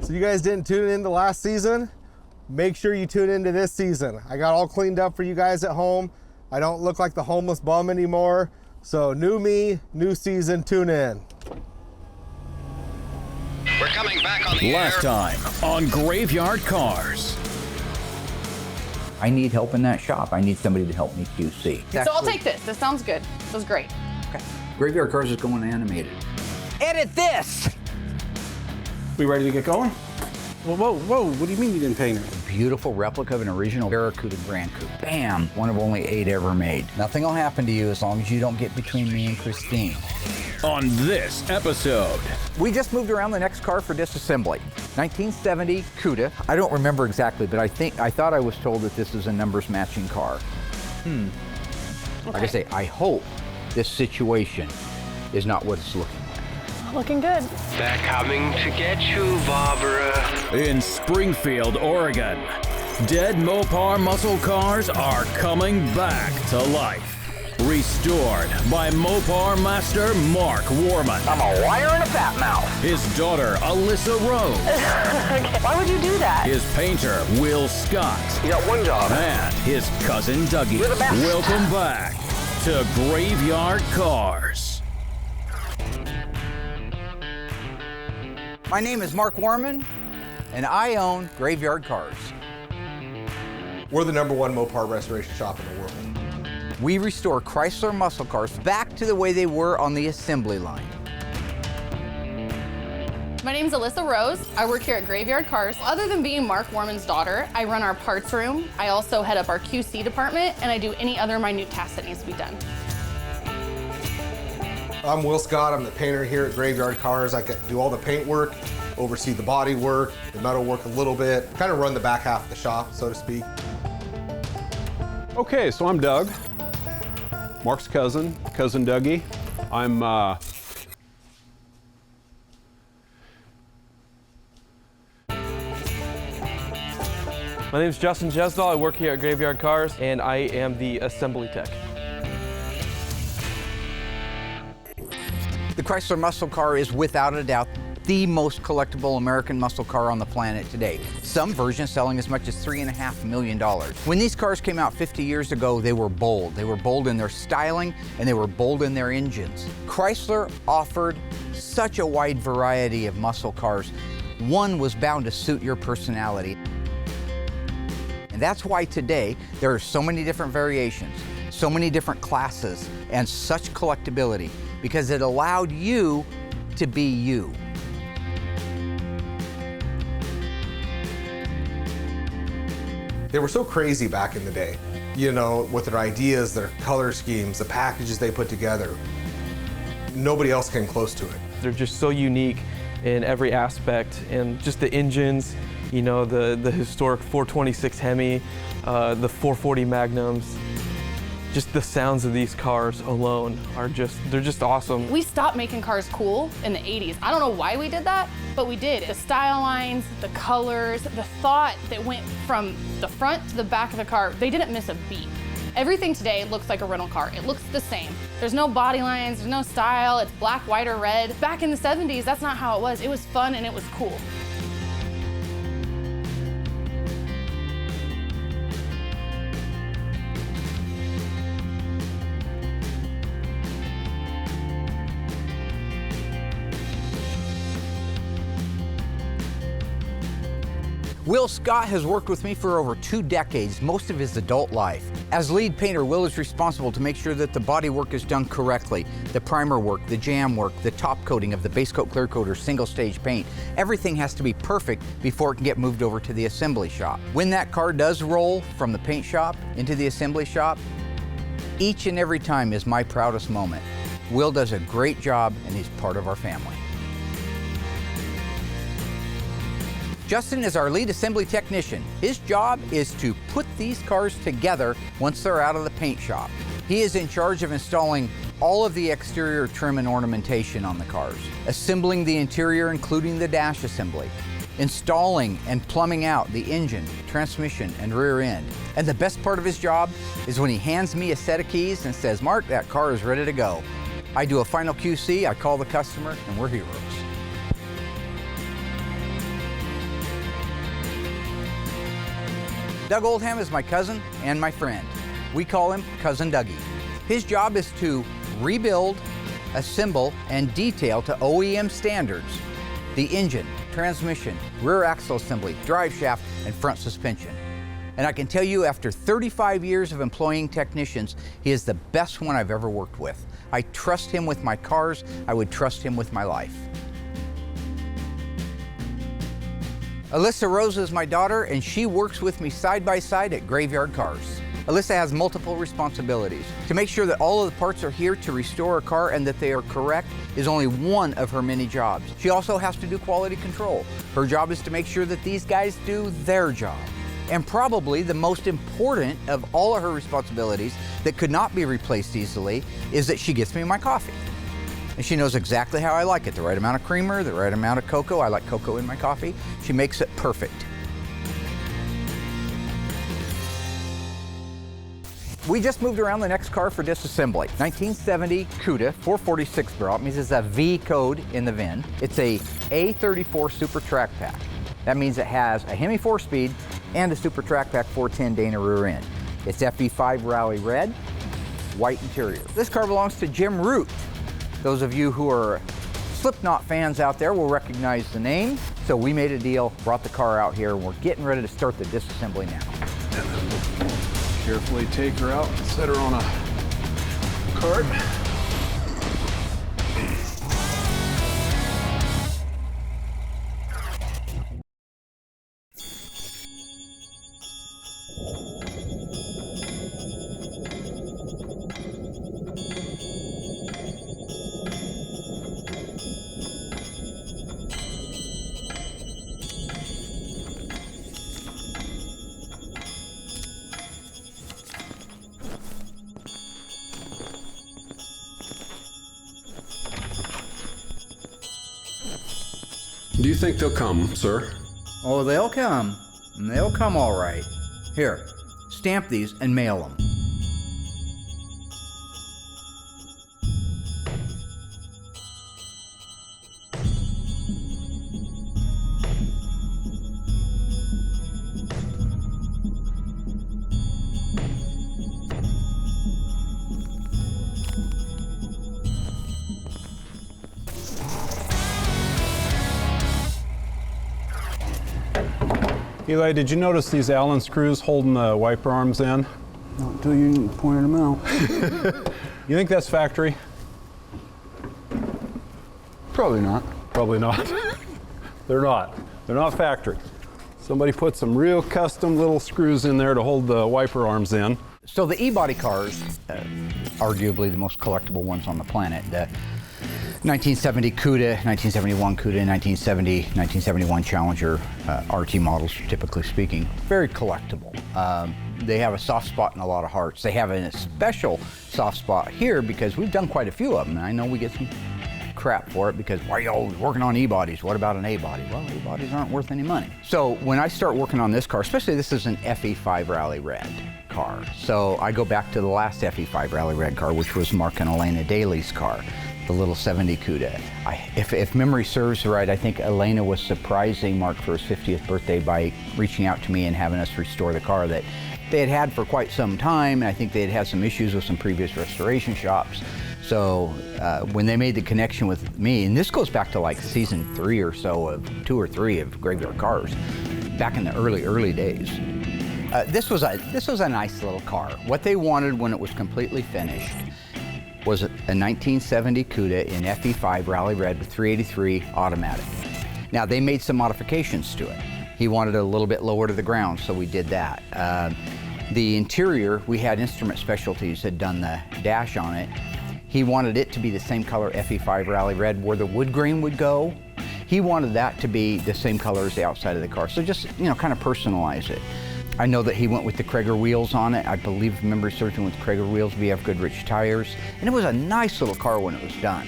So you guys didn't tune in the last season? Make sure you tune into this season. I got all cleaned up for you guys at home. I don't look like the homeless bum anymore. So new me, new season, tune in. We're coming back on the Last time on Graveyard Carz. I need help in that shop. I need somebody to help me QC. So I'll take this. This sounds good. This was great. Okay. Graveyard Carz is going animated. Edit this! We ready to get going? Whoa, what do you mean you didn't paint it? Beautiful replica of an original Barracuda Grand Coupe. Bam! One of only 8 ever made. Nothing will happen to you as long as you don't get between me and Christine. On this episode, We just moved around the next car for Disassembling. 1970 Cuda. I don't remember exactly, but I thought I was told that this is a numbers matching car. Okay. Like I say, I hope this situation is not what it's looking like. Looking good. They're coming to get you, Barbara. in Springfield, Oregon, dead Mopar muscle cars are coming back to life. Restored by Mopar master Mark Warman. I'm a liar and a fat mouth. His daughter, Alyssa Rose. Okay. Why would you do that? His painter, Will Scott. You got one job. And his cousin, Dougie. You're the best. Welcome back to Graveyard Carz. My name is Mark Warman, and I own Graveyard Carz. We're the #1 Mopar restoration shop in the world. We restore Chrysler muscle cars back to the way they were on the assembly line. My name's Alyssa Rose. I work here at Graveyard Carz. Other than being Mark Warman's daughter, I run our parts room. I also head up our QC department, and I do any other minute task that needs to be done. I'm Will Scott. I'm the painter here at Graveyard Carz. I do all the paint work, oversee the body work, the metal work a little bit, kind of run the back half of the shop, so to speak. Okay, so I'm Doug, Mark's cousin Dougie. I'm My name is Justin Jesdahl. I work here at Graveyard Carz, and I am the assembly tech. The Chrysler muscle car is without a doubt the most collectible American muscle car on the planet today. Some versions selling as much as $3.5 million. When these cars came out 50 years ago, they were bold. They were bold in their styling, and they were bold in their engines. Chrysler offered such a wide variety of muscle cars. One was bound to suit your personality. And that's why today there are so many different variations, so many different classes, and such collectability, because it allowed you to be you. They were so crazy back in the day, you know, with their ideas, their color schemes, the packages they put together. Nobody else came close to it. They're just so unique in every aspect, and just the engines, you know, the historic 426 Hemi, the 440 Magnums. Just the sounds of these cars alone are they're just awesome. We stopped making cars cool in the 80s. I don't know why we did that, but we did. The style lines, the colors, the thought that went from the front to the back of the car, they didn't miss a beat. Everything today looks like a rental car. It looks the same. There's no body lines, there's no style, it's black, white, or red. Back in the 70s, that's not how it was. It was fun and it was cool. Will Scott has worked with me for over 2 decades, most of his adult life. As lead painter, Will is responsible to make sure that the body work is done correctly. The primer work, the jam work, the top coating of the base coat, clear coat, or single stage paint. Everything has to be perfect before it can get moved over to the assembly shop. When that car does roll from the paint shop into the assembly shop, each and every time is my proudest moment. Will does a great job and he's part of our family. Justin is our lead assembly technician. His job is to put these cars together once they're out of the paint shop. He is in charge of installing all of the exterior trim and ornamentation on the cars, assembling the interior including the dash assembly, installing and plumbing out the engine, transmission, and rear end. And the best part of his job is when he hands me a set of keys and says, "Mark, that car is ready to go." I do a final QC, I call the customer, and we're heroes. Doug Oldham is my cousin and my friend. We call him Cousin Dougie. His job is to rebuild, assemble, and detail to OEM standards the engine, transmission, rear axle assembly, drive shaft, and front suspension. And I can tell you, after 35 years of employing technicians, he is the best one I've ever worked with. I trust him with my cars. I would trust him with my life. Alyssa Rose is my daughter, and she works with me side by side at Graveyard Carz. Alyssa has multiple responsibilities. To make sure that all of the parts are here to restore a car and that they are correct is only one of her many jobs. She also has to do quality control. Her job is to make sure that these guys do their job. And probably the most important of all of her responsibilities that could not be replaced easily is that she gets me my coffee. And she knows exactly how I like it, the right amount of creamer, the right amount of cocoa. I like cocoa in my coffee. She makes it perfect. We just moved around the next car for disassembly. 1970 CUDA 446 barrel. It means it's a V code in the VIN. It's a A34 Super Track Pack. That means it has a Hemi 4-speed and a Super Track Pack 410 Dana rear end. It's FE5 Rally Red, white interior. This car belongs to Jim Root. Those of you who are Slipknot fans out there will recognize the name. So we made a deal, brought the car out here, and we're getting ready to start the disassembly now. Carefully take her out, set her on a cart. Do you think they'll come, sir? Oh, they'll come. And they'll come all right. Here, stamp these and mail them. Eli, did you notice these Allen screws holding the wiper arms in? Not until you pointed them out. You think that's factory? Probably not. Probably not. They're not. They're not factory. Somebody put some real custom little screws in there to hold the wiper arms in. So the E-body cars, arguably the most collectible ones on the planet, the 1970 CUDA, 1971 CUDA, 1970, 1971 Challenger RT models, typically speaking, very collectible. They have a soft spot in a lot of hearts. They have a special soft spot here because we've done quite a few of them. And I know we get some crap for it because why are you always working on E-bodies? What about an A-body? Well, E-bodies aren't worth any money. So when I start working on this car, especially this is an FE5 Rally Red car. So I go back to the last FE5 Rally Red car, which was Mark and Elena Daly's car, the little 70 CUDA. If memory serves right, I think Elena was surprising Mark for his 50th birthday by reaching out to me and having us restore the car that they had had for quite some time. And I think they had had some issues with some previous restoration shops. So when they made the connection with me, and this goes back to like season 3 or so of 2 or 3 of Graveyard Carz, back in the early days. This was a nice little car. What they wanted when it was completely finished was a 1970 CUDA in FE5 Rally Red with 383 automatic. Now they made some modifications to it. He wanted it a little bit lower to the ground, so we did that. The interior, we had Instrument Specialties had done the dash on it. He wanted it to be the same color FE5 Rally Red where the wood grain would go. He wanted that to be the same color as the outside of the car. So just, you know, kind of personalize it. I know that he went with the Krager wheels on it. I believe memory serves with Krager wheels, VF Goodrich tires. And it was a nice little car when it was done.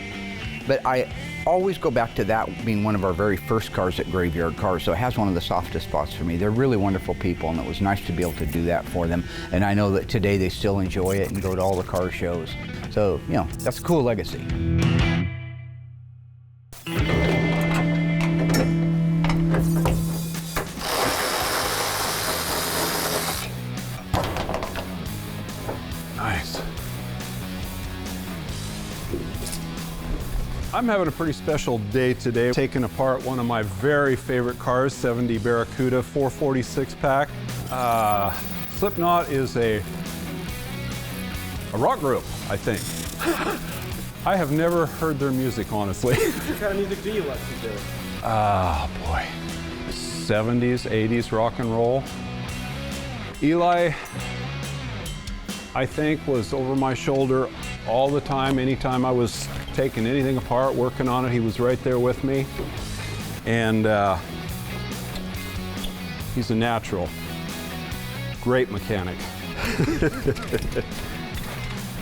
But I always go back to that being one of our very first cars at Graveyard Carz, so it has one of the softest spots for me. They're really wonderful people, and it was nice to be able to do that for them. And I know that today they still enjoy it and go to all the car shows. So, you know, that's a cool legacy. I'm having a pretty special day today, taking apart one of my very favorite cars, 70 Barracuda 446 pack. Slipknot is a rock group, I think. I have never heard their music, honestly. What kind of music do you like to do? Ah, boy. 70s, 80s rock and roll. Eli, I think, was over my shoulder all the time. Anytime I was taking anything apart, working on it, he was right there with me. And he's a natural. Great mechanic.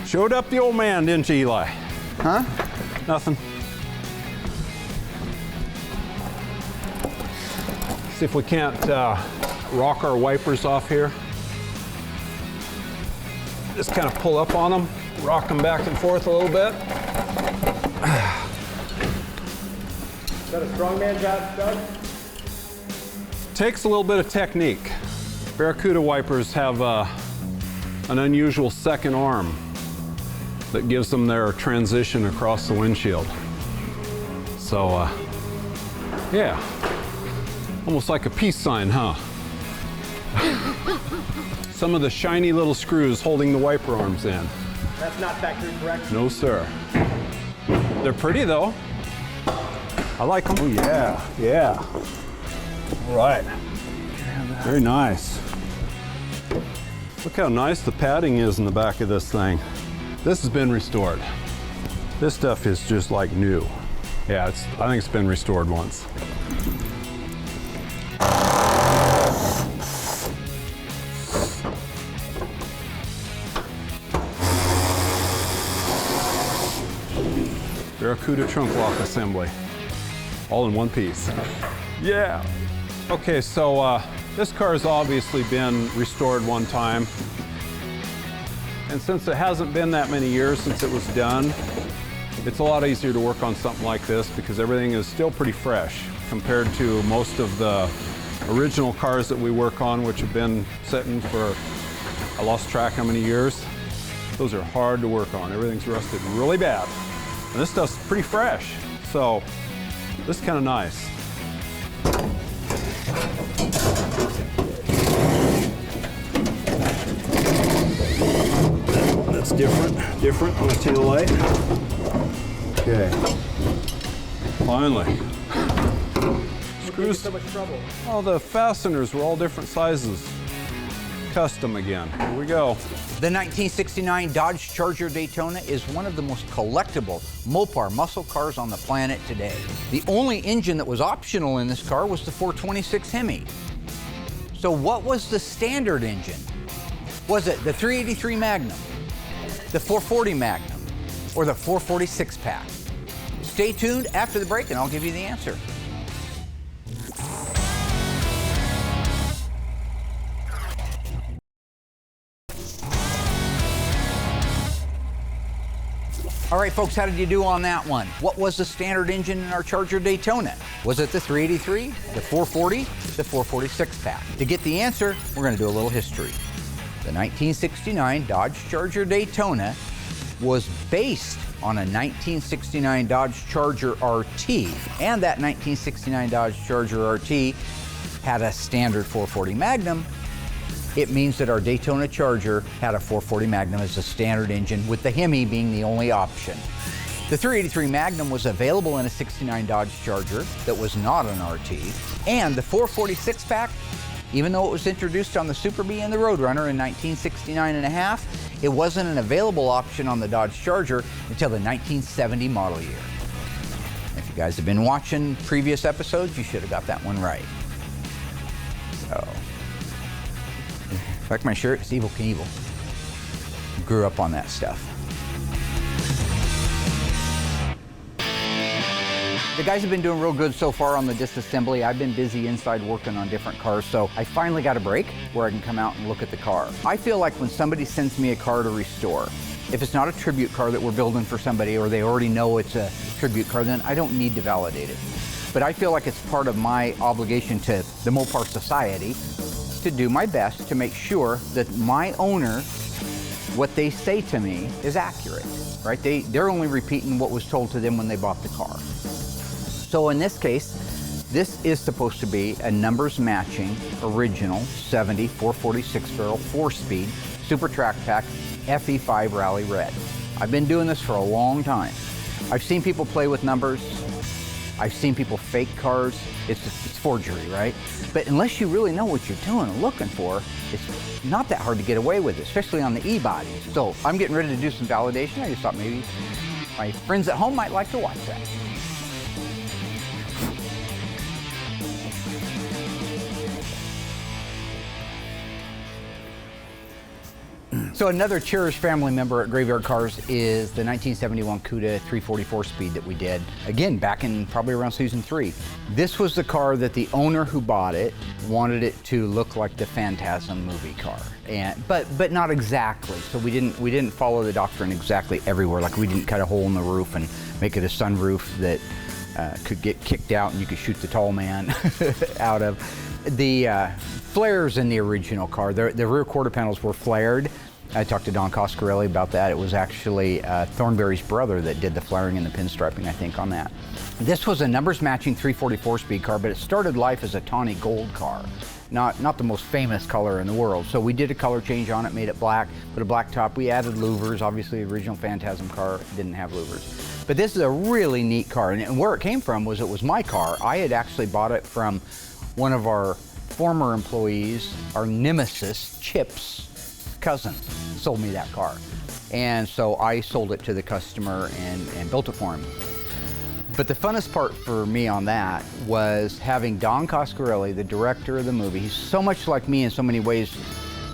Showed up the old man, didn't you, Eli? Huh? Nothing. See if we can't rock our wipers off here. Just kind of pull up on them, rock them back and forth a little bit. Is that a strongman job, Doug? Takes a little bit of technique. Barracuda wipers have an unusual second arm that gives them their transition across the windshield. So, yeah, almost like a peace sign, huh? Some of the shiny little screws holding the wiper arms in. That's not factory correct? No, sir. They're pretty, though. I like them. Oh, yeah, yeah. All right. Very nice. Look how nice the padding is in the back of this thing. This has been restored. This stuff is just like new. Yeah, I think it's been restored once. Barracuda trunk lock assembly. All in one piece. Yeah. Okay, so this car has obviously been restored one time. And since it hasn't been that many years since it was done, it's a lot easier to work on something like this because everything is still pretty fresh compared to most of the original cars that we work on, which have been sitting for, I lost track how many years. Those are hard to work on. Everything's rusted really bad. And this stuff's pretty fresh. So this is kind of nice. That's different on the tail light. Okay. Finally. Screws. So much trouble. Oh, the fasteners were all different sizes. Custom again. Here we go. The 1969 Dodge Charger Daytona is one of the most collectible Mopar muscle cars on the planet today. The only engine that was optional in this car was the 426 Hemi. So what was the standard engine? Was it the 383 Magnum, the 440 Magnum, or the 446 pack? Stay tuned after the break and I'll give you the answer. All right, folks, how did you do on that one? What was the standard engine in our Charger Daytona? Was it the 383, the 440, the 446 pack? To get the answer, we're going to do a little history. The 1969 Dodge Charger Daytona was based on a 1969 Dodge Charger RT, and that 1969 Dodge Charger RT had a standard 440 Magnum. It means that our Daytona Charger had a 440 Magnum as a standard engine, with the Hemi being the only option. The 383 Magnum was available in a 69 Dodge Charger that was not an RT, and the 446 pack, even though it was introduced on the Super Bee and the Roadrunner in 1969 and a half, it wasn't an available option on the Dodge Charger until the 1970 model year. If you guys have been watching previous episodes, you should have got that one right. So, like my shirt, it's Evil Knievel. Grew up on that stuff. The guys have been doing real good so far on the disassembly. I've been busy inside working on different cars, so I finally got a break where I can come out and look at the car. I feel like when somebody sends me a car to restore, if it's not a tribute car that we're building for somebody or they already know it's a tribute car, then I don't need to validate it. But I feel like it's part of my obligation to the Mopar Society to do my best to make sure that my owner, what they say to me, is accurate. right? They're only repeating what was told to them when they bought the car. So in this case, this is supposed to be a numbers matching original 70 446 barrel 4-speed Super Track Pack FE5 Rally Red. I've been doing this for a long time. I've seen people play with numbers. I've seen people fake cars. It's forgery, right? But unless you really know what you're doing and looking for, it's not that hard to get away with it, especially on the e-bodies. So I'm getting ready to do some validation. I just thought maybe my friends at home might like to watch that. So another cherished family member at Graveyard Carz is the 1971 Cuda 344 speed that we did, again, back in probably around season 3. This was the car that the owner who bought it wanted it to look like the Phantasm movie car, but not exactly. So we didn't follow the doctrine exactly everywhere. Like we didn't cut a hole in the roof and make it a sunroof that could get kicked out and you could shoot the tall man out of. The flares in the original car, the rear quarter panels were flared. I talked to Don Coscarelli about that. It was actually Thornberry's brother that did the flaring and the pinstriping, I think, on that. This was a numbers matching 344 speed car, but it started life as a tawny gold car. Not the most famous color in the world. So we did a color change on it, made it black, put a black top. We added louvers. Obviously, the original Phantasm car didn't have louvers. But this is a really neat car, and where it came from was it was my car. I had actually bought it from one of our former employees, our nemesis, Chip's cousin, sold me that car. And so I sold it to the customer and built it for him. But the funnest part for me on that was having Don Coscarelli, the director of the movie. He's so much like me in so many ways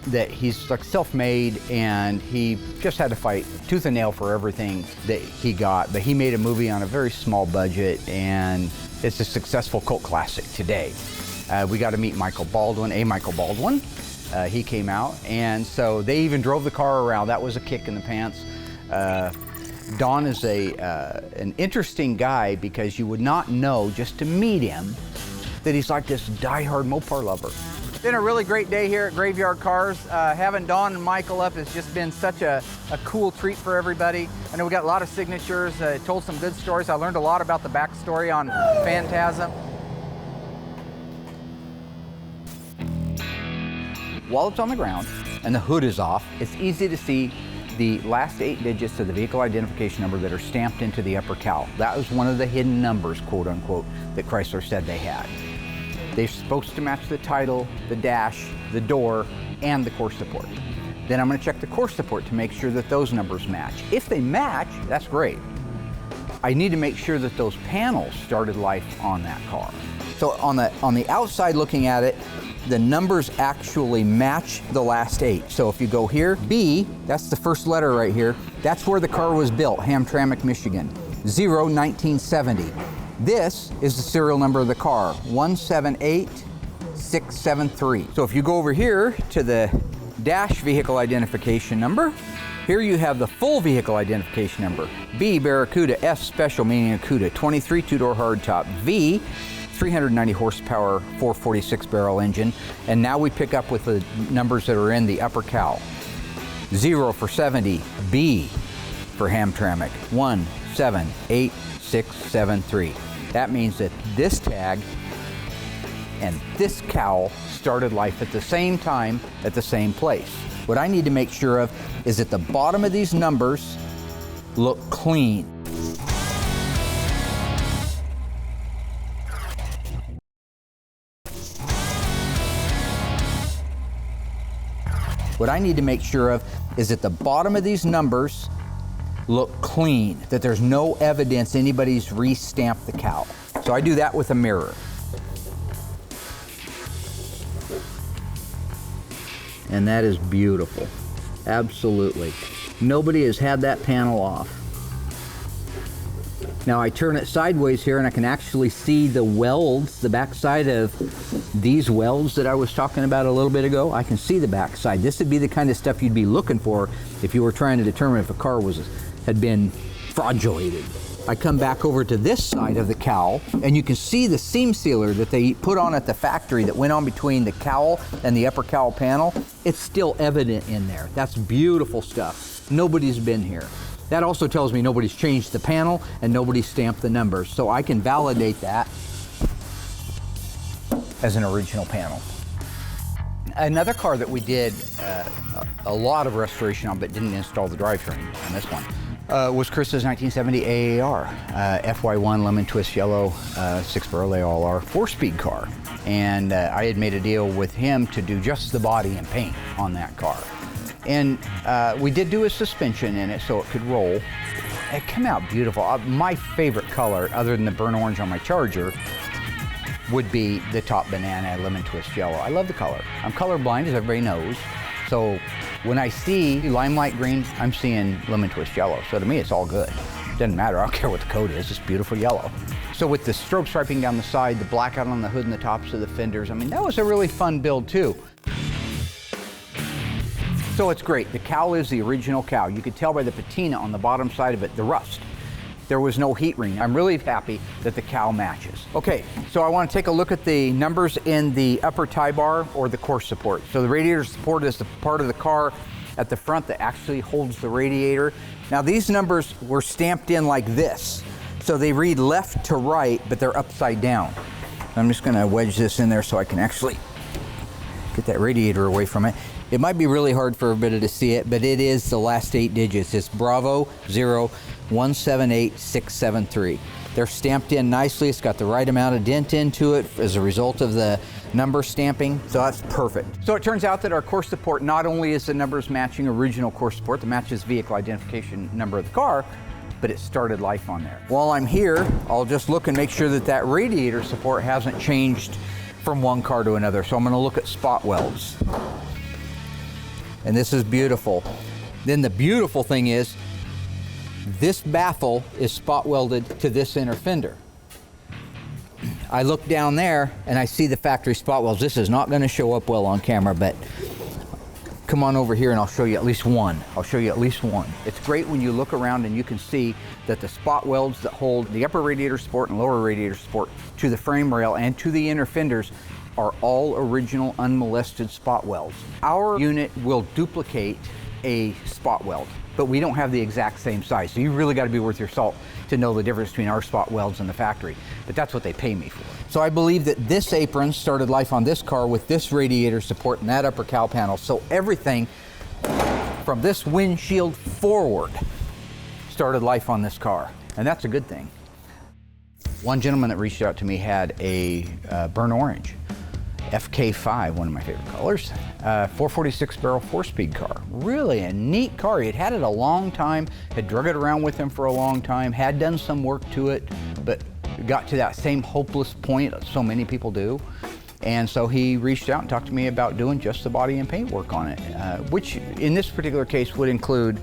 that he's like self-made, and he just had to fight tooth and nail for everything that he got. But he made a movie on a very small budget, and it's a successful cult classic today. We got to meet Michael Baldwin. He came out, and so they even drove the car around. That was a kick in the pants. Don is an interesting guy because you would not know just to meet him that he's like this diehard Mopar lover. It's been a really great day here at Graveyard Carz. Having Don and Michael up has just been such a cool treat for everybody. I know we got a lot of signatures, told some good stories. I learned a lot about the backstory on Phantasm. While it's on the ground and the hood is off, it's easy to see the last 8 digits of the vehicle identification number that are stamped into the upper cowl. That was one of the hidden numbers, quote unquote, that Chrysler said they had. They're supposed to match the title, the dash, the door, and the core support. Then I'm going to check the core support to make sure that those numbers match. If they match, that's great. I need to make sure that those panels started life on that car. So on the outside looking at it, the numbers actually match the last 8. So if you go here, B, that's the first letter right here, that's where the car was built, Hamtramck, Michigan, 1970. This is the serial number of the car, 178673. So if you go over here to the dash vehicle identification number, here you have the full vehicle identification number, B, Barracuda, S, special, meaning a CUDA, 23 two-door hardtop, V, 390 horsepower, 446 barrel engine, and now we pick up with the numbers that are in the upper cowl. 0 for 70, B for Hamtramck, 178673. That means that this tag and this cowl started life at the same time at the same place. What I need to make sure of is that the bottom of these numbers look clean. What I need to make sure of is that the bottom of these numbers look clean, that there's no evidence anybody's re-stamped the cowl. So I do that with a mirror. And that is beautiful, absolutely. Nobody has had that panel off. Now I turn it sideways here and I can actually see the welds, the backside of these welds that I was talking about a little bit ago. I can see the backside. This would be the kind of stuff you'd be looking for if you were trying to determine if a car had been fraudulated. I come back over to this side of the cowl and you can see the seam sealer that they put on at the factory that went on between the cowl and the upper cowl panel. It's still evident in there. That's beautiful stuff. Nobody's been here. That also tells me nobody's changed the panel and nobody's stamped the numbers. So I can validate that as an original panel. Another car that we did a lot of restoration on but didn't install the drivetrain on this one was Chris's 1970 AAR, FY1 lemon twist yellow, 6-barrel ALR 4-speed car. And I had made a deal with him to do just the body and paint on that car. And we did do a suspension in it so it could roll. It came out beautiful. My favorite color, other than the burnt orange on my Charger, would be the top banana lemon twist yellow. I love the color. I'm colorblind, as everybody knows. So when I see limelight green, I'm seeing lemon twist yellow. So to me, it's all good. Doesn't matter, I don't care what the coat is, it's beautiful yellow. So with the strobe striping down the side, the blackout on the hood and the tops of the fenders, I mean, that was a really fun build too. So it's great. The cowl is the original cowl. You could tell by the patina on the bottom side of it, the rust. There was no heat ring. I'm really happy that the cowl matches. Okay, so I want to take a look at the numbers in the upper tie bar or the core support. So the radiator support is the part of the car at the front that actually holds the radiator. Now these numbers were stamped in like this. So they read left to right, but they're upside down. I'm just gonna wedge this in there so I can actually get that radiator away from it. It might be really hard for everybody to see it, but it is the last 8 digits. It's Bravo 0178673. They're stamped in nicely. It's got the right amount of dent into it as a result of the number stamping, so that's perfect. So it turns out that our core support not only is the numbers matching original core support that matches vehicle identification number of the car, but it started life on there. While I'm here, I'll just look and make sure that that radiator support hasn't changed from one car to another. So I'm gonna look at spot welds. And this is beautiful. Then the beautiful thing is, this baffle is spot welded to this inner fender. I look down there and I see the factory spot welds. This is not gonna show up well on camera, but come on over here and I'll show you at least one. I'll show you at least one. It's great when you look around and you can see that the spot welds that hold the upper radiator support and lower radiator support to the frame rail and to the inner fenders are all original unmolested spot welds. Our unit will duplicate a spot weld, but we don't have the exact same size. So you really got to be worth your salt to know the difference between our spot welds and the factory. But that's what they pay me for. So I believe that this apron started life on this car with this radiator support and that upper cowl panel. So everything from this windshield forward started life on this car. And that's a good thing. One gentleman that reached out to me had a burnt orange FK5, one of my favorite colors, 446 barrel 4-speed car. Really a neat car. He'd had it a long time, had drug it around with him for a long time, had done some work to it, but got to that same hopeless point that so many people do. And so he reached out and talked to me about doing just the body and paint work on it, which in this particular case would include,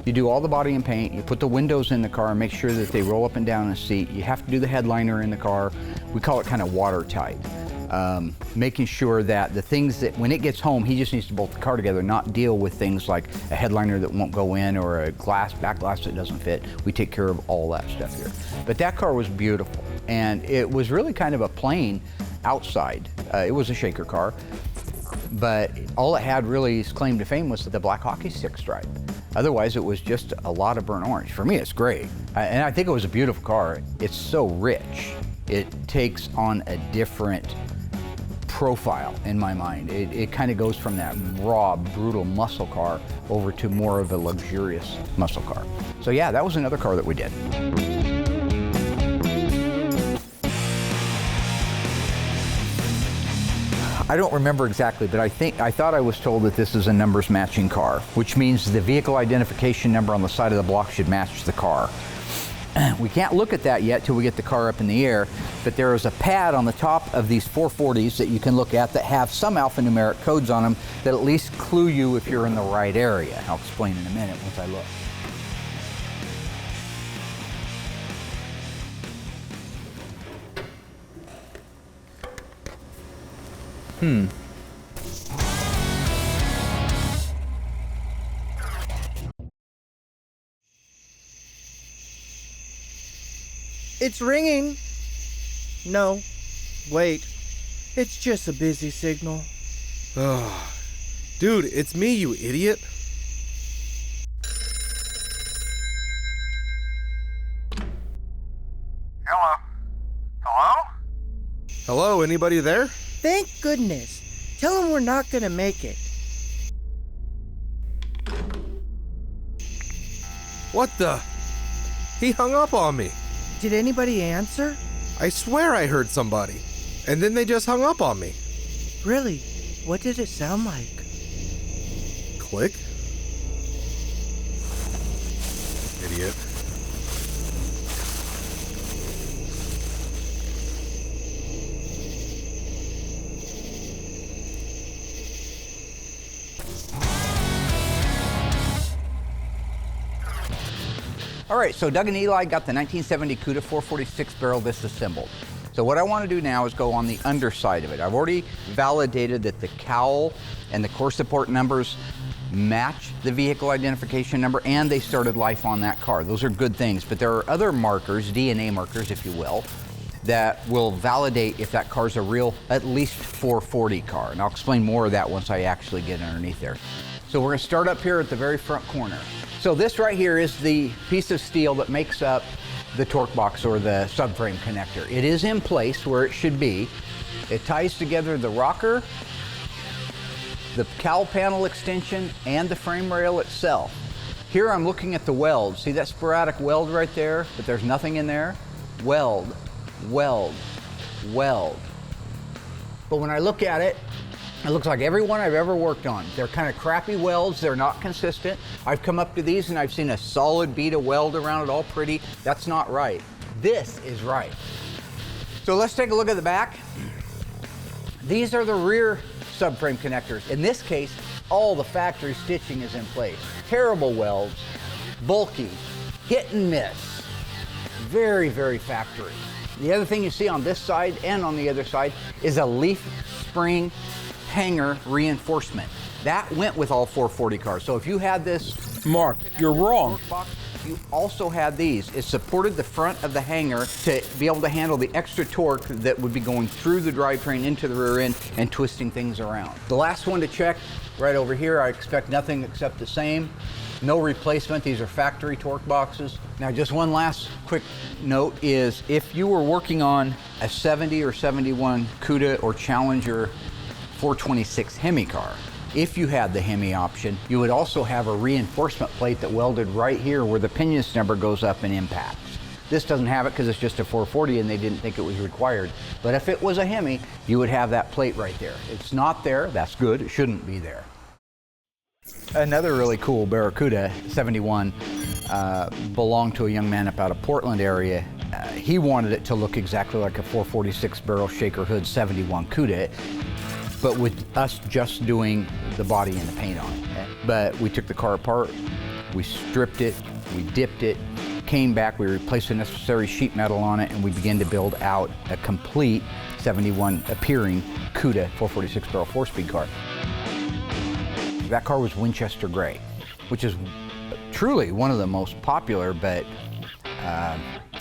you do all the body and paint, you put the windows in the car and make sure that they roll up and down the seat. You have to do the headliner in the car. We call it kind of watertight. Making sure that the things that, when it gets home, he just needs to bolt the car together, not deal with things like a headliner that won't go in or a back glass that doesn't fit. We take care of all that stuff here. But that car was beautiful, and it was really kind of a plain outside. It was a shaker car, but all it had really its claim to fame was the black hockey stick stripe. Otherwise, it was just a lot of burnt orange. For me, it's great. And I think it was a beautiful car. It's so rich. It takes on a different profile in my mind. It kind of goes from that raw, brutal muscle car over to more of a luxurious muscle car. So yeah, that was another car that we did. I don't remember exactly, but I thought I was told that this is a numbers matching car, which means the vehicle identification number on the side of the block should match the car. We can't look at that yet till we get the car up in the air, but there is a pad on the top of these 440s that you can look at that have some alphanumeric codes on them that at least clue you if you're in the right area. I'll explain in a minute once I look. It's ringing. No, wait. It's just a busy signal. Dude, it's me, you idiot. Hello, anybody there? Thank goodness. Tell him we're not gonna make it. What the? He hung up on me. Did anybody answer? I swear I heard somebody. And then they just hung up on me. Really? What did it sound like? Click. Idiot. All right, so Doug and Eli got the 1970 CUDA 446 barrel disassembled. So what I want to do now is go on the underside of it. I've already validated that the cowl and the core support numbers match the vehicle identification number, and they started life on that car. Those are good things, but there are other markers, DNA markers if you will, that will validate if that car's a real at least 440 car. And I'll explain more of that once I actually get underneath there. So we're gonna start up here at the very front corner. So this right here is the piece of steel that makes up the torque box or the subframe connector. It is in place where it should be. It ties together the rocker, the cowl panel extension, and the frame rail itself. Here I'm looking at the weld. See that sporadic weld right there, but there's nothing in there? Weld, weld, weld. But when I look at it, it looks like every one I've ever worked on. They're kind of crappy welds, they're not consistent. I've come up to these and I've seen a solid bead of weld around it, all pretty. That's not right. This is right. So let's take a look at the back. These are the rear subframe connectors. In this case, all the factory stitching is in place. Terrible welds, bulky, hit and miss. Very, very factory. The other thing you see on this side and on the other side is a leaf spring hanger reinforcement. That went with all 440 cars. So if you had this, Mark, you're wrong. you also had these. It supported the front of the hanger to be able to handle the extra torque that would be going through the drivetrain into the rear end and twisting things around. The last one to check, right over here, I expect nothing except the same. No replacement, these are factory torque boxes. Now just one last quick note is if you were working on a 70 or 71 CUDA or Challenger 426 Hemi car, if you had the Hemi option, you would also have a reinforcement plate that welded right here where the pinion snubber goes up and impacts. This doesn't have it because it's just a 440 and they didn't think it was required. But if it was a Hemi, you would have that plate right there. It's not there, that's good, it shouldn't be there. Another really cool Barracuda 71 belonged to a young man up out of Portland area. He wanted it to look exactly like a 446 barrel shaker hood 71 CUDA, but with us just doing the body and the paint on it. But we took the car apart, we stripped it, we dipped it, came back, we replaced the necessary sheet metal on it, and we began to build out a complete 71 appearing CUDA 446 barrel 4-speed car. That car was Winchester gray, which is truly one of the most popular but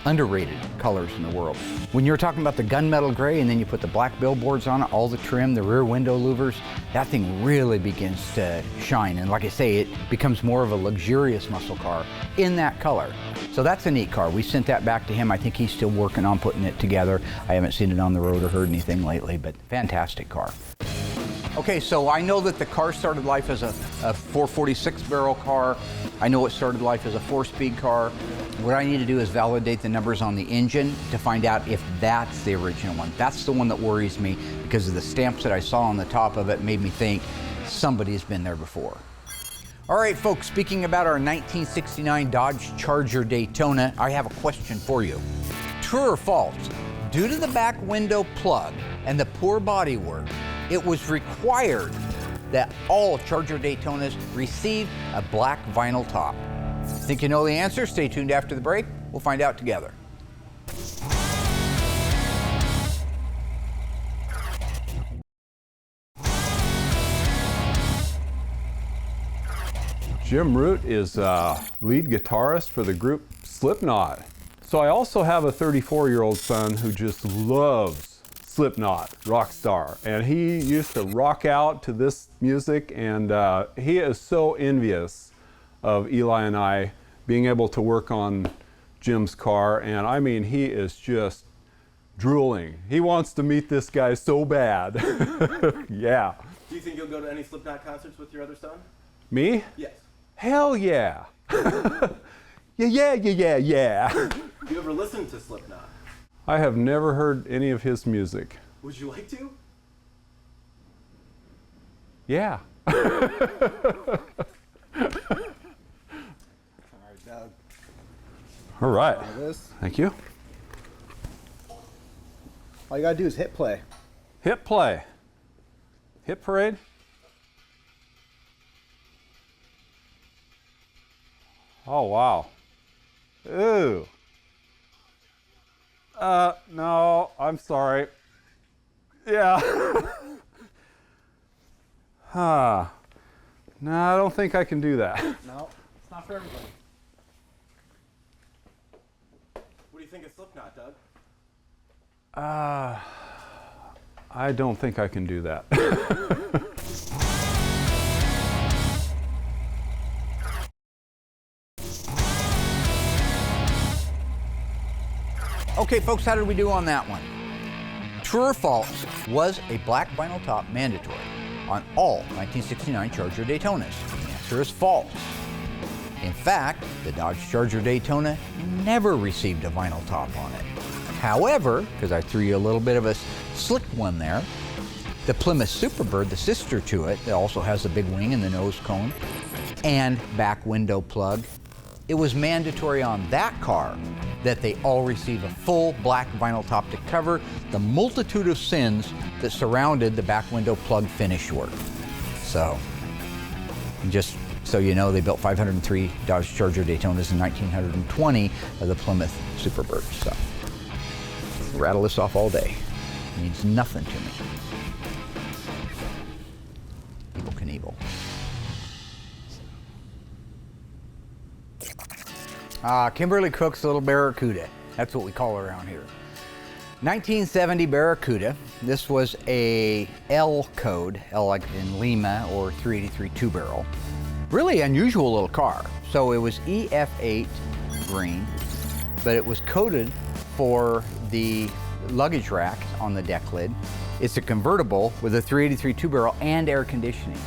underrated colors in the world. When you're talking about the gunmetal gray and then you put the black billboards on it, all the trim, the rear window louvers, that thing really begins to shine. And like I say, it becomes more of a luxurious muscle car in that color. So that's a neat car. We sent that back to him. I think he's still working on putting it together. I haven't seen it on the road or heard anything lately, but fantastic car. Okay, so I know that the car started life as a 446 barrel car. I know it started life as a 4-speed car. What I need to do is validate the numbers on the engine to find out if that's the original one. That's the one that worries me because of the stamps that I saw on the top of it made me think somebody's been there before. All right, folks, speaking about our 1969 Dodge Charger Daytona, I have a question for you. True or false? Due to the back window plug and the poor bodywork, it was required that all Charger Daytonas receive a black vinyl top. Think you know the answer? Stay tuned after the break. We'll find out together. Jim Root is lead guitarist for the group Slipknot. So I also have a 34-year-old son who just loves Slipknot, rock star, and he used to rock out to this music, and he is so envious of Eli and I being able to work on Jim's car, and I mean he is just drooling. He wants to meet this guy so bad. Yeah. Do you think you'll go to any Slipknot concerts with your other son? Me? Yes. Hell yeah. Yeah. Do you ever listen to Slipknot? I have never heard any of his music. Would you like to? Yeah. All right, Doug. All right. This. Thank you. All you gotta do is hit play. Hit play. Hit parade. Oh, wow. Ooh. No, I'm sorry. Yeah. No, I don't think I can do that. No, it's not for everybody. What do you think of Slipknot, Doug? I don't think I can do that. Okay, folks, how did we do on that one? True or false, was a black vinyl top mandatory on all 1969 Charger Daytonas? The answer is false. In fact, the Dodge Charger Daytona never received a vinyl top on it. However, because I threw you a little bit of a slick one there, the Plymouth Superbird, the sister to it, that also has the big wing and the nose cone and back window plug, it was mandatory on that car that they all receive a full black vinyl top to cover the multitude of sins that surrounded the back window plug finish work. So, just so you know, they built 503 Dodge Charger Daytonas and 1,920 of the Plymouth Superbirds. So, rattle this off all day. It means nothing to me. Evel Knievel. Kimberly Cook's little Barracuda. That's what we call her around here. 1970 Barracuda. This was a L code, L like in Lima, or 383 two-barrel. Really unusual little car. So it was EF8 green, but it was coded for the luggage rack on the deck lid. It's a convertible with a 383 two-barrel and air conditioning.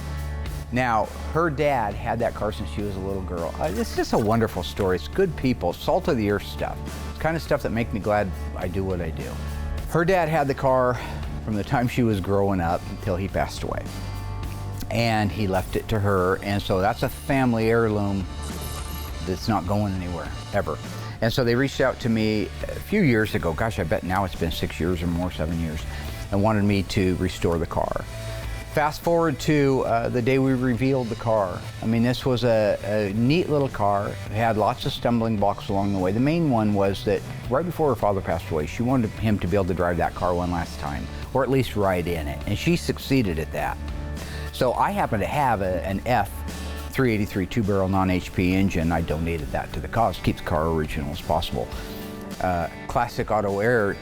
Now, her dad had that car since she was a little girl. It's just a wonderful story. It's good people, salt of the earth stuff. It's kind of stuff that makes me glad I do what I do. Her dad had the car from the time she was growing up until he passed away. And he left it to her, and so that's a family heirloom that's not going anywhere, ever. And so they reached out to me a few years ago, gosh, I bet now it's been 6 years or more, 7 years, and wanted me to restore the car. Fast forward to the day we revealed the car. I mean, this was a neat little car. It had lots of stumbling blocks along the way. The main one was that right before her father passed away, she wanted him to be able to drive that car one last time, or at least ride in it, and she succeeded at that. So I happen to have an F383 two-barrel non-HP engine. I donated that to the cause, keep the car original as possible. Classic Auto Air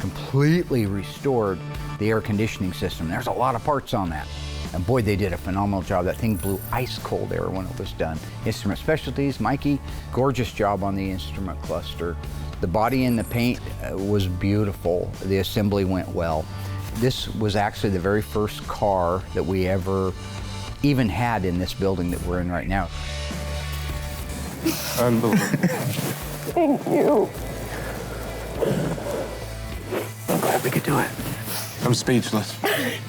completely restored the air conditioning system. There's a lot of parts on that. And boy, they did a phenomenal job. That thing blew ice cold air when it was done. Instrument Specialties, Mikey, gorgeous job on the instrument cluster. The body and the paint was beautiful. The assembly went well. This was actually the very first car that we ever even had in this building that we're in right now. Unbelievable. Thank you. I'm glad we could do it. I'm speechless.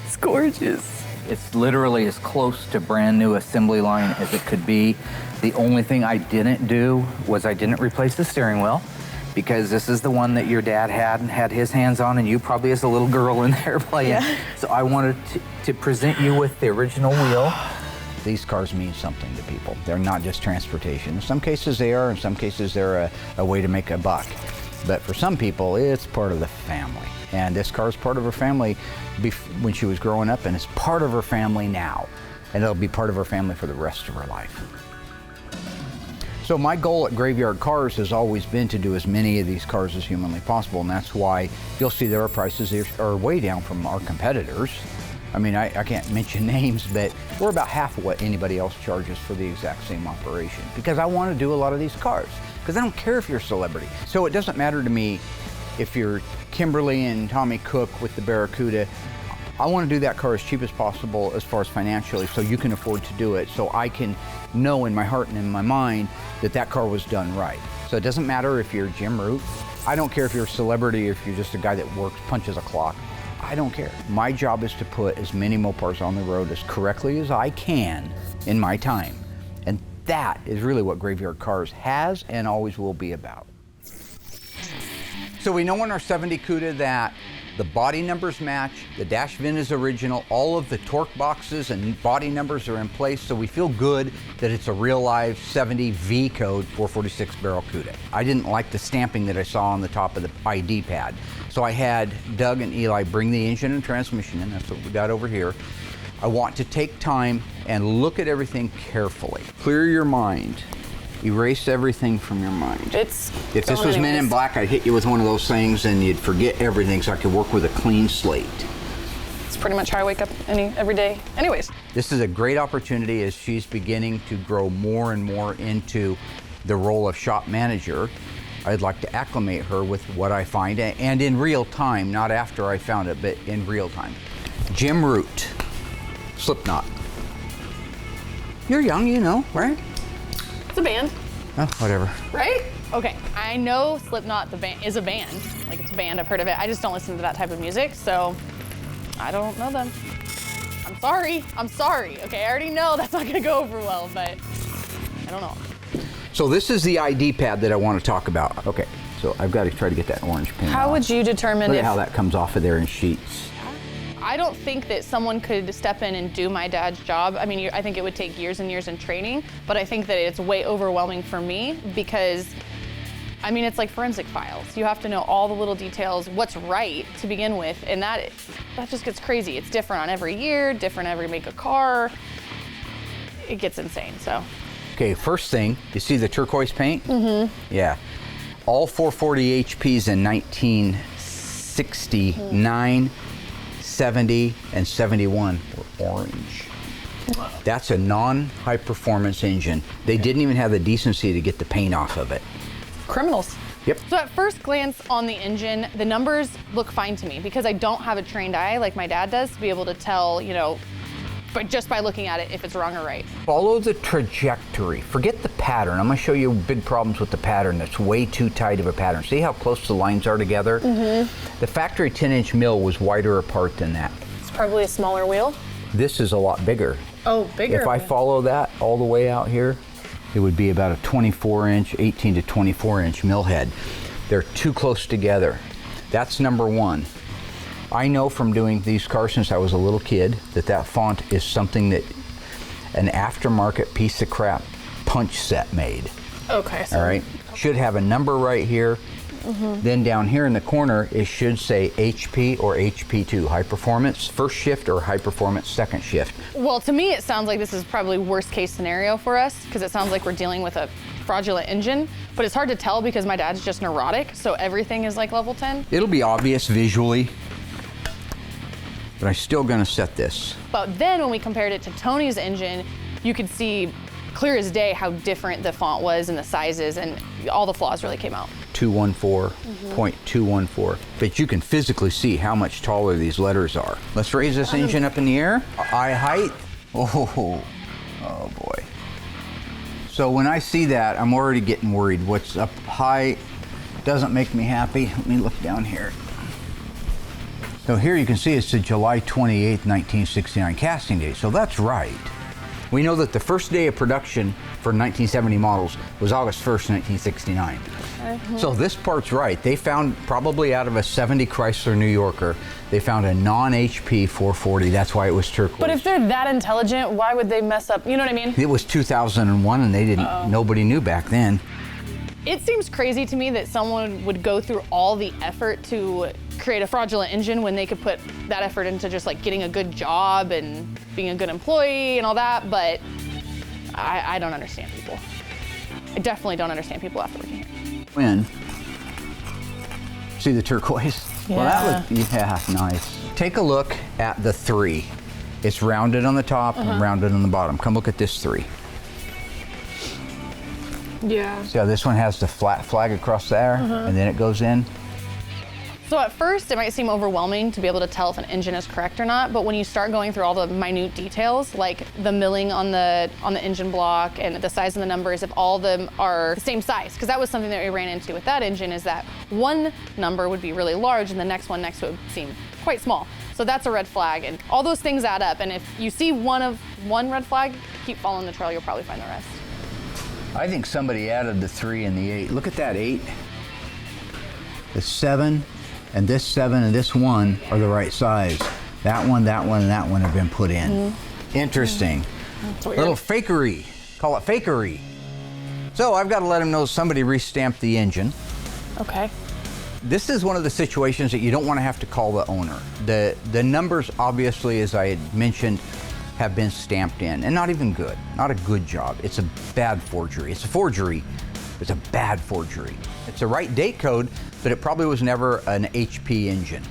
It's gorgeous. It's literally as close to brand new assembly line as it could be. The only thing I didn't do was I didn't replace the steering wheel, because this is the one that your dad had his hands on, and you probably as a little girl in there playing. Yeah. So I wanted to present you with the original wheel. These cars mean something to people. They're not just transportation. In some cases they are, in some cases they're a way to make a buck. But for some people, it's part of the family. And this car is part of her family when she was growing up, and it's part of her family now. And it'll be part of her family for the rest of her life. So my goal at Graveyard Carz has always been to do as many of these cars as humanly possible, and that's why you'll see that our prices are way down from our competitors. I mean, I can't mention names, but we're about half of what anybody else charges for the exact same operation, because I want to do a lot of these cars, because I don't care if you're a celebrity. So it doesn't matter to me if you're Kimberly and Tommy Cook with the Barracuda, I want to do that car as cheap as possible as far as financially, so you can afford to do it, so I can know in my heart and in my mind that that car was done right. So it doesn't matter if you're Jim Root. I don't care if you're a celebrity, if you're just a guy that works, punches a clock. I don't care. My job is to put as many Mopars on the road as correctly as I can in my time. And that is really what Graveyard Carz has and always will be about. So we know in our 70 CUDA that the body numbers match, the dash VIN is original, all of the torque boxes and body numbers are in place, so we feel good that it's a real live 70 V code 446 barrel CUDA. I didn't like the stamping that I saw on the top of the ID pad, so I had Doug and Eli bring the engine and transmission in. That's what we got over here. I want to take time and look at everything carefully. Clear your mind. Erase everything from your mind. If this was Men in Black, I'd hit you with one of those things and you'd forget everything so I could work with a clean slate. It's pretty much how I wake up every day. Anyways. This is a great opportunity as she's beginning to grow more and more into the role of shop manager. I'd like to acclimate her with what I find, and in real time, not after I found it, but in real time. Jim Root, Slipknot. You're young, you know, right? It's a band. Oh, whatever. Right? Okay, I know Slipknot the band is a band. Like, it's a band, I've heard of it. I just don't listen to that type of music, so I don't know them. I'm sorry. Okay, I already know that's not gonna go over well, but I don't know. So this is the ID pad that I want to talk about. Okay, so I've got to try to get that orange pin How off. would you determine Look at how that comes off of there in sheets. I don't think that someone could step in and do my dad's job. I mean, I think it would take years and years in training, but I think that it's way overwhelming for me because, I mean, it's like forensic files. You have to know all the little details, what's right to begin with, and that just gets crazy. It's different on every year, different every make of car. It gets insane, so. Okay, first thing, you see the turquoise paint? Mm-hmm. Yeah. All 440 HPs in 1969, 70, and 71 were orange. That's a non-high performance engine. They didn't even have the decency to get the paint off of it. Criminals. Yep. So at first glance on the engine, the numbers look fine to me because I don't have a trained eye like my dad does to be able to tell, you know, but just by looking at it if it's wrong or right. Follow the trajectory. Forget the pattern. I'm going to show you big problems with the pattern. That's way too tight of a pattern. See how close the lines are together? Mm-hmm. The factory 10-inch mill was wider apart than that. It's probably a smaller wheel. This is a lot bigger. Oh, bigger. If I follow that all the way out here, it would be about a 24-inch, 18 to 24-inch mill head. They're too close together. That's number one. I know from doing these cars since I was a little kid that font is something that an aftermarket piece of crap punch set made. Okay. So all right. Should have a number right here. Mm-hmm. Then down here in the corner, it should say HP or HP2, high performance first shift or high performance second shift. Well, to me, it sounds like this is probably worst case scenario for us because it sounds like we're dealing with a fraudulent engine, but it's hard to tell because my dad's just neurotic, so everything is like level 10. It'll be obvious visually, but I'm still gonna set this. But then when we compared it to Tony's engine, you could see clear as day how different the font was and the sizes and all the flaws really came out. 214.214. But you can physically see how much taller these letters are. Let's raise this engine up in the air. Eye height. Oh boy. So when I see that, I'm already getting worried. What's up high doesn't make me happy. Let me look down here. So here you can see it's the July 28th, 1969 casting date. So that's right. We know that the first day of production for 1970 models was August 1st, 1969. Mm-hmm. So this part's right. They found, probably out of a 70 Chrysler New Yorker, they found a non-HP 440. That's why it was turquoise. But if they're that intelligent, why would they mess up? You know what I mean? It was 2001 and they didn't, nobody knew back then. It seems crazy to me that someone would go through all the effort to create a fraudulent engine when they could put that effort into just like getting a good job and being a good employee and all that, but I don't understand people. I definitely don't understand people after working here. When? See the turquoise? Yeah. Well, that looked, yeah, nice. Take a look at the 3. It's rounded on the top and rounded on the bottom. Come look at this 3. Yeah. See how this one has the flat flag across there and then it goes in? So at first it might seem overwhelming to be able to tell if an engine is correct or not, but when you start going through all the minute details, like the milling on the engine block and the size of the numbers, if all of them are the same size, because that was something that we ran into with that engine, is that one number would be really large and the next one next to it would seem quite small. So that's a red flag, and all those things add up, and if you see one red flag, keep following the trail, you'll probably find the rest. I think somebody added the 3 and the 8. Look at that 8. The 7 and this 7 and this 1 are the right size. That one, and that one have been put in. Interesting. Little fakery. Call it fakery. So I've got to let him know somebody re-stamped the engine. Okay. This is one of the situations that you don't want to have to call the owner. The numbers, obviously, as I had mentioned, have been stamped in, and not even good. Not a good job. It's a bad forgery. It's a forgery. It's a bad forgery. It's the right date code, but it probably was never an HP engine.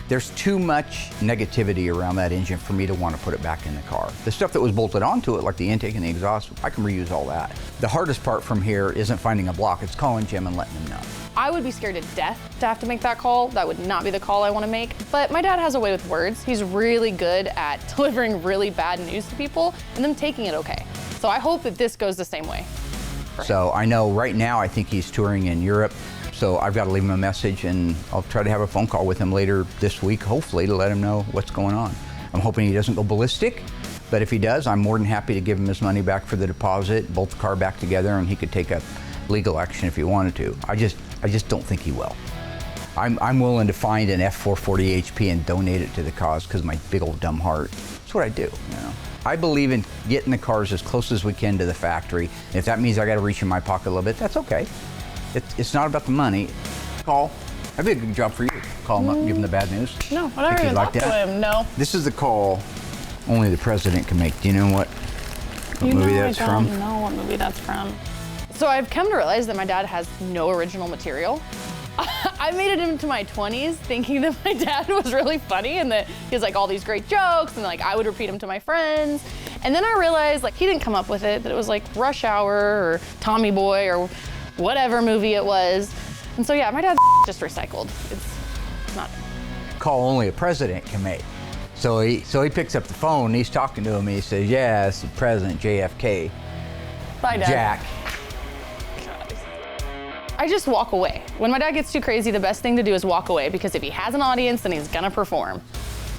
There's too much negativity around that engine for me to want to put it back in the car. The stuff that was bolted onto it, like the intake and the exhaust, I can reuse all that. The hardest part from here isn't finding a block, it's calling Jim and letting him know. I would be scared to death to have to make that call. That would not be the call I want to make. But my dad has a way with words. He's really good at delivering really bad news to people and them taking it okay. So I hope that this goes the same way. So I know right now I think he's touring in Europe. So I've got to leave him a message, and I'll try to have a phone call with him later this week, hopefully, to let him know what's going on. I'm hoping he doesn't go ballistic, but if he does, I'm more than happy to give him his money back for the deposit, bolt the car back together, and he could take up legal action if he wanted to. I just don't think he will. I'm willing to find an F440 HP and donate it to the cause because my big old dumb heart. That's what I do, you know. I believe in getting the cars as close as we can to the factory. And if that means I got to reach in my pocket a little bit, that's okay. It's not about the money. Call. That'd be a good job for you. Call him up and give him the bad news. No, I don't even talk to him, no. This is the call only the president can make. Do you know what movie that's from? I don't know what movie that's from. So I've come to realize that my dad has no original material. I made it into my 20s thinking that my dad was really funny and that he has like all these great jokes and like I would repeat them to my friends. And then I realized like he didn't come up with it, that it was like Rush Hour or Tommy Boy or whatever movie it was. And so yeah, my dad's just recycled. It's not. Call only a president can make. So he picks up the phone and he's talking to him and he says, yeah, it's the President JFK. Bye, Dad. Jack. I just walk away. When my dad gets too crazy, the best thing to do is walk away, because if he has an audience, then he's gonna perform.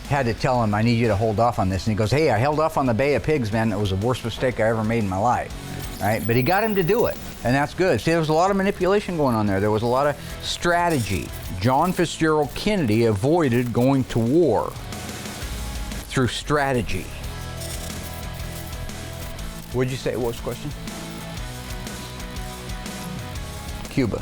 Had to tell him, I need you to hold off on this. And he goes, hey, I held off on the Bay of Pigs, man. It was the worst mistake I ever made in my life. All right? But he got him to do it, and that's good. See, there was a lot of manipulation going on there. There was a lot of strategy. John Fitzgerald Kennedy avoided going to war through strategy. What'd you say? What was the question? Cuba.